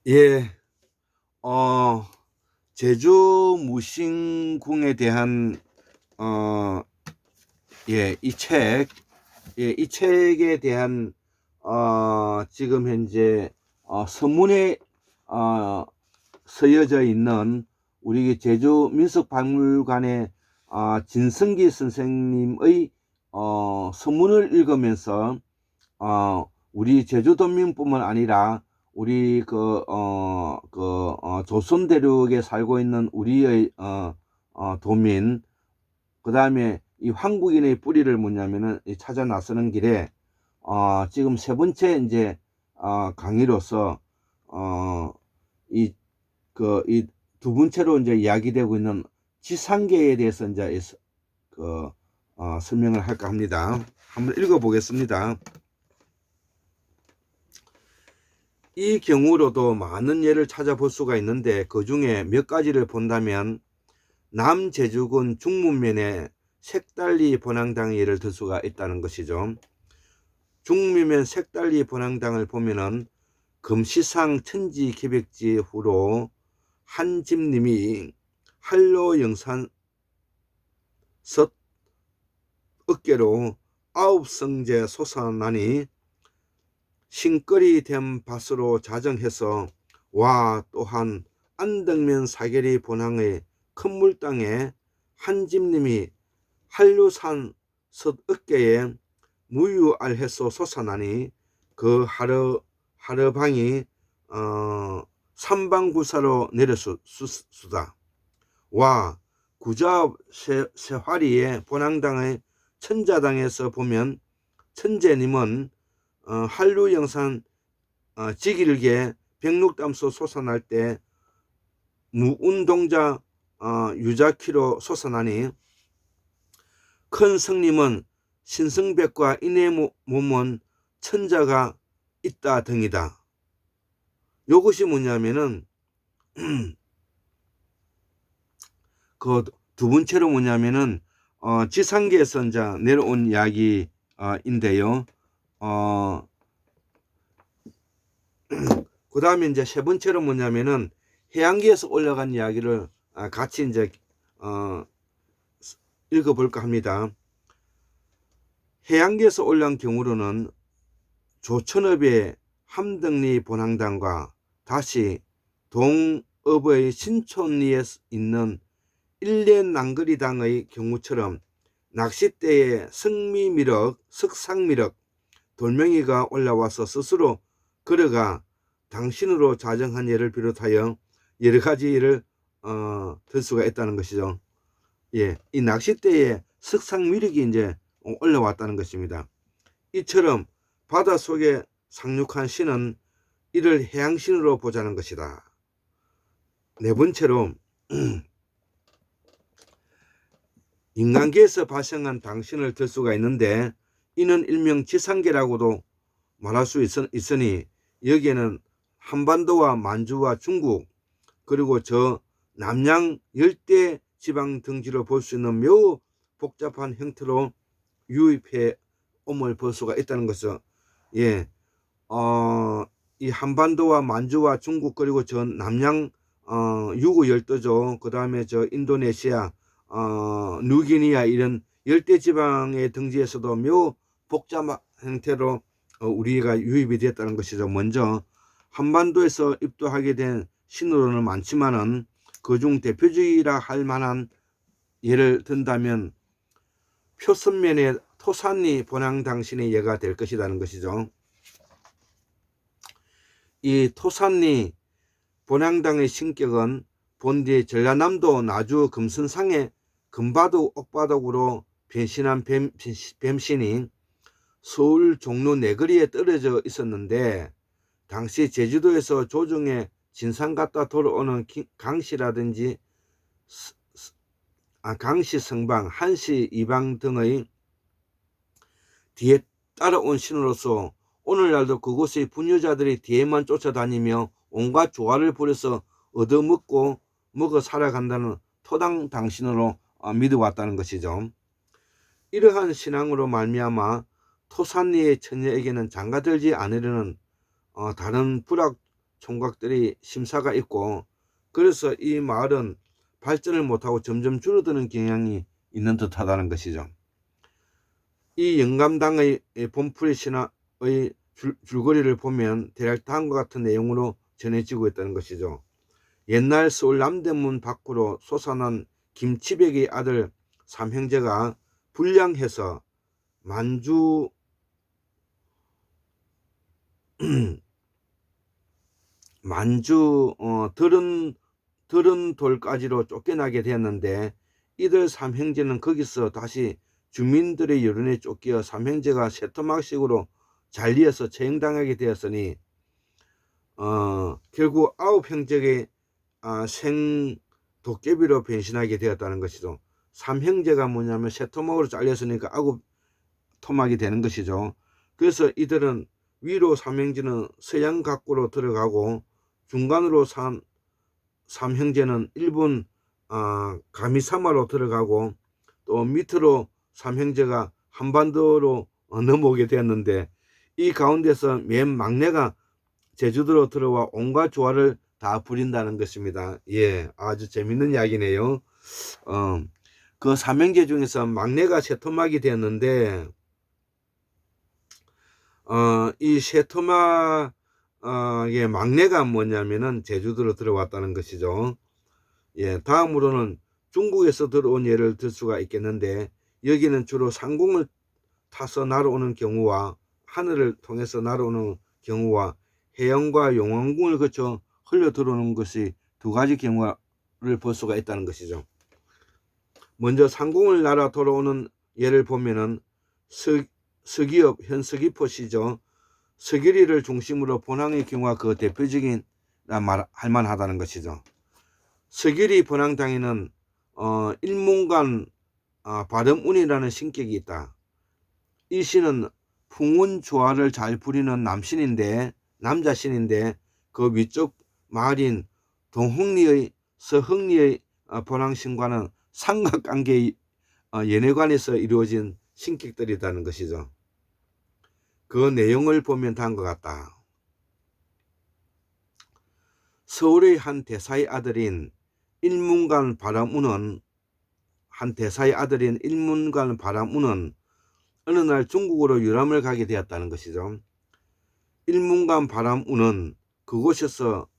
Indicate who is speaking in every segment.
Speaker 1: 예, 어, 제주 무신궁에 대한, 어, 이 책, 이 책에 대한, 지금 현재, 서문에, 어, 서여져 있는 우리 제주 민속박물관의, 진성기 선생님의, 서문을 읽으면서, 우리 제주도민뿐만 아니라 우리 조선 대륙에 살고 있는 우리의 도민, 그 다음에 이 한국인의 뿌리를 뭐냐면은 찾아 나서는 길에 지금 세 번째 이제 강의로서 이 두 번째로 이제 이야기되고 있는 지상계에 대해서 이제 설명을 할까 합니다. 한번 읽어 보겠습니다. 이 경우로도 많은 예를 찾아볼 수가 있는데 그 중에 몇 가지를 본다면 남제주군 중문면에 색달리 bonang당의 예를 들 수가 있다는 것이죠. 중문면 색달리 bonang당을 보면은 금시상 천지 기백지 후로 한 집님이 한로영산 섯 어깨로 아홉 성제 솟아나니 신거리 된 밭으로 자정해서 와 또한 안덕면 사계리 bonang의 큰 물땅에 한 집님이 한류산 섯 어깨에 무유알해서 솟아나니 그 하르방이 삼방구사로 내렸수다. 와 구자 세화리의 bonang당의 천자당에서 보면 천재님은 한류영산 지길게 백록담소 솟아날 때 무운동자 유자키로 솟아나니 큰 성님은 신성백과 인의 몸은 천자가 있다 등이다. 이것이 뭐냐면은 그 두 번째로 뭐냐면은 지상계에서 이제 내려온 이야기인데요. 그 다음에 이제 세 번째로 뭐냐면은 해양계에서 올라간 이야기를 같이 이제 읽어볼까 합니다. 해양계에서 올라온 경우로는 조천읍의 함덕리 bonang당과 다시 동읍의 신촌리에 있는 일례낭거리당의 경우처럼 낚싯대에 석미미륵, 석상미륵, 돌멩이가 올라와서 스스로 걸어가 당신으로 자정한 예를 비롯하여 여러 가지 예를 들 수가 있다는 것이죠. 예, 이 낚싯대에 석상미륵이 이제 올라왔다는 것입니다. 이처럼 바닷속에 상륙한 신은 이를 해양신으로 보자는 것이다. 네 번째로 인간계에서 발생한 당신을 들 수가 있는데 이는 일명 지상계라고도 말할 수 있으니 여기에는 한반도와 만주와 중국 그리고 저 남양 열대 지방 등지를 볼 수 있는 매우 복잡한 형태로 유입해 옴을 볼 수가 있다는 것은 예, 이 한반도와 만주와 중국 그리고 저 남양 유구 열도죠. 그 다음에 저 인도네시아, 뉴기니아 이런 열대지방의 등지에서도 매우 복잡한 형태로 우리가 유입이 되었다는 것이죠. 먼저 한반도에서 입도하게 된 신으로는 많지만은 그중 대표적이라 할 만한 예를 든다면 표선면의 토산리 bonang당신의 예가 될 것이라는 것이죠. 이 토산리 bonang당의 신격은 본디 전라남도 나주 금선상의 금바둑 옥바둑으로 변신한 뱀신이 서울 종로 내거리에 떨어져 있었는데 당시 제주도에서 조정에 진상 갔다 돌아오는 강씨라든지 강씨 성방, 한씨 이방 등의 뒤에 따라온 신으로서 오늘날도 그곳의 부녀자들이 뒤에만 쫓아다니며 온갖 조화를 부려서 얻어먹고 먹어 살아간다는 토당 당신으로 믿어왔다는 것이죠. 이러한 신앙으로 말미암아 토산리의 처녀에게는 장가들지 않으려는 다른 총각들이 심사가 있고, 그래서 이 마을은 발전을 못하고 점점 줄어드는 경향이 있는 듯하다는 것이죠. 이 영감당의 본풀이 신화의 줄거리를 보면 대략 다음과 같은 내용으로 전해지고 있다는 것이죠. 옛날 서울 남대문 밖으로 솟아난 김치백의 아들 삼형제가 불량해서 만주 들은 돌까지로 쫓겨나게 되었는데, 이들 삼형제는 거기서 다시 주민들의 여론에 쫓겨 삼형제가 새토막식으로 잘리어서 처형당하게 되었으니 결국 9형제의 생도깨비로 변신하게 되었다는 것이죠. 삼형제가 뭐냐면 새토막으로 잘렸으니까 9토막이 되는 것이죠. 그래서 이들은 위로 삼형제는 서양각구로 들어가고, 중간으로 산 삼형제는 일본 가미사마로 들어가고, 또 밑으로 삼형제가 한반도로 넘어오게 되었는데, 이 가운데서 맨 막내가 제주도로 들어와 온갖 조화를 다 부린다는 것입니다. 예, 아주 재밌는 이야기네요. 그 삼형제 중에서 막내가 새토막이 되었는데, 이 새토막의 막내가 뭐냐면은 제주도로 들어왔다는 것이죠. 예, 다음으로는 중국에서 들어온 예를 들 수가 있겠는데, 여기는 주로 상공을 타서 날아오는 경우와 하늘을 통해서 날아오는 경우와 해영과 용왕궁을 거쳐 흘러 들어오는 것이 두 가지 경우를 볼 수가 있다는 것이죠. 먼저 상공을 날아 돌아오는 예를 보면은 서기업 현 서귀포시죠. 서기리를 중심으로 본항의 경우가 그 대표적인 할 만하다는 것이죠. 서기리 본항당에는 일문관 발음운이라는 신격이 있다. 이 신은 풍운조화를 잘 부리는 남자신인데, 그 위쪽 마을인 동흥리의 서흥리의 본항신과는 삼각관계의 연회관에서 이루어진 신격들이라는 것이죠. 그 내용을 보면 다음과 같다. 서울의 한 대사의 아들인 일문관 바람운은 어느 날 중국으로 유람을 가게 되었다는 것이죠. 일문관 바람운은 그곳에서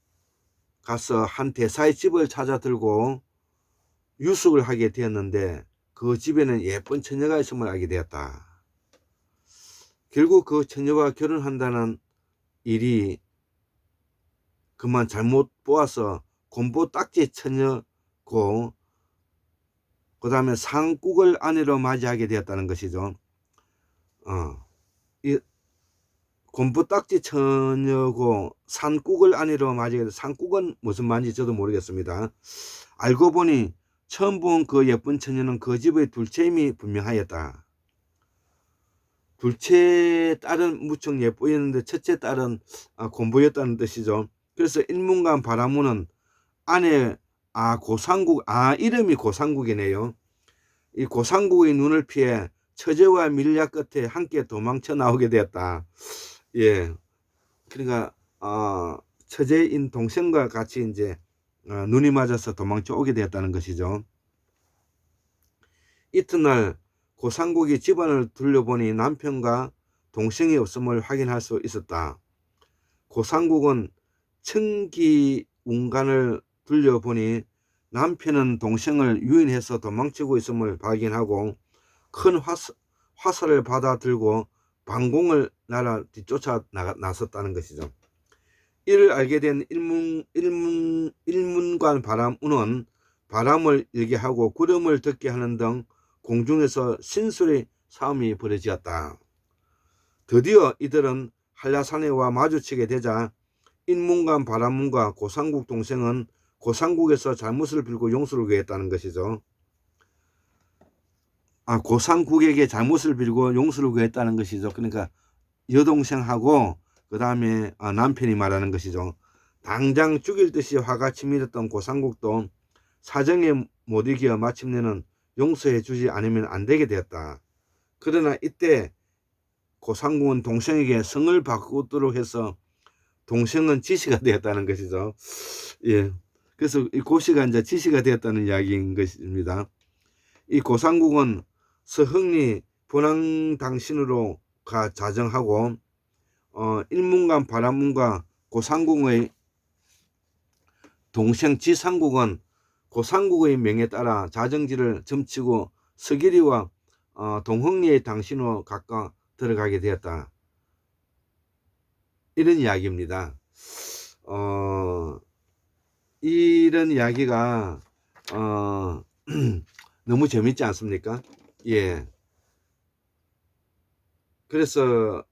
Speaker 1: 가서 한 대사의 집을 찾아 들고 유숙을 하게 되었는데, 그 집에는 예쁜 처녀가 있음을 알게 되었다. 결국 그 처녀와 결혼한다는 일이 그만 잘못 보아서 곰보 딱지 처녀고, 그 다음에 상국을 아내로 맞이하게 되었다는 것이죠. 이 곰보 딱지 처녀고 산국을 아내로 맞이하게 되었다. 산국은 무슨 말인지 저도 모르겠습니다. 알고 보니 처음 본 그 예쁜 처녀는 그 집의 둘째임이 분명하였다. 둘째 딸은 무척 예쁘였는데 첫째 딸은 곰보였다는 뜻이죠. 그래서 일문관 바라문은 아내 고상국, 이름이 고상국이네요. 이 고상국의 눈을 피해 처제와 밀야 끝에 함께 도망쳐 나오게 되었다. 예, 그러니까 처제인 동생과 같이 이제 눈이 맞아서 도망쳐 오게 되었다는 것이죠. 이튿날 고상국이 집안을 둘러보니 남편과 동생이 없음을 확인할 수 있었다. 고상국은 청기운간을 둘러보니 남편은 동생을 유인해서 도망치고 있음을 발견하고 큰 화살을 받아 들고 방공을 날아 뒤쫓아 나섰다는 것이죠. 이를 알게 된 일문관 바람운은 바람을 일게 하고 구름을 듣게 하는 등 공중에서 신술의 싸움이 벌어지었다. 드디어 이들은 한라산에와 마주치게 되자 일문관 바람문과 고상국 동생은 고상국에서 잘못을 빌고 용서를 구했다는 것이죠. 고상국에게 잘못을 빌고 용서를 구했다는 것이죠. 그러니까 여동생하고 그 다음에 남편이 말하는 것이죠. 당장 죽일 듯이 화가 치밀었던 고상국도 사정에 못 이겨 마침내는 용서해 주지 않으면 안 되게 되었다. 그러나 이때 고상국은 동생에게 성을 바꾸도록 해서 동생은 지시가 되었다는 것이죠. 예. 그래서 이 고시가 이제 지시가 되었다는 이야기인 것입니다. 이 고상국은 서흥리 본항당신으로 자정하고 일문관 바라문과 고상국의 동생 지상국은 고상국의 명에 따라 자정지를 점치고 서기리와 동흥리의 당신으로 각각 들어가게 되었다. 이런 이야기입니다. 이런 이야기가 너무 재밌지 않습니까? 예. 그래서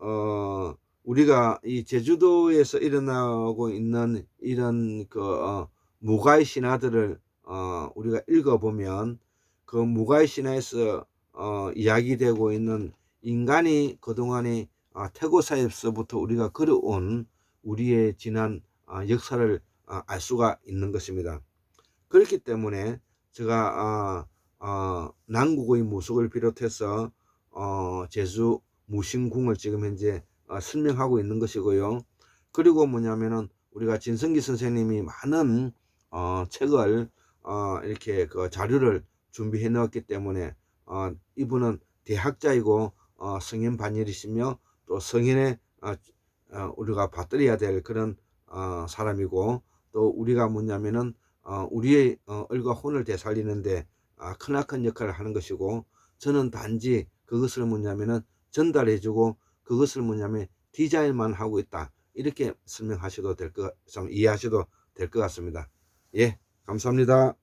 Speaker 1: 우리가 이 제주도에서 일어나고 있는 이런 무가의 신화들을 우리가 읽어보면 그 무가의 신화에서 이야기되고 있는 인간이 그동안에 태고사에서부터 우리가 걸어온 우리의 지난 역사를 알 수가 있는 것입니다. 그렇기 때문에 제가 남국의 무속을 비롯해서 제주 무신궁을 지금 현재 설명하고 있는 것이고요. 그리고 뭐냐면은 우리가 진성기 선생님이 많은 책을 이렇게 그 자료를 준비해 놓았기 때문에 이분은 대학자이고 성인 반열이시며 또 성인의 우리가 받들어야 될 그런 사람이고, 또 우리가 뭐냐면은 우리의 얼과 혼을 되살리는데 크나큰 역할을 하는 것이고, 저는 단지 그것을 뭐냐면은 전달해주고 그것을 뭐냐면 디자인만 하고 있다, 이렇게 설명하셔도 될 것, 좀 이해하셔도 될 것 같습니다. 예, 감사합니다.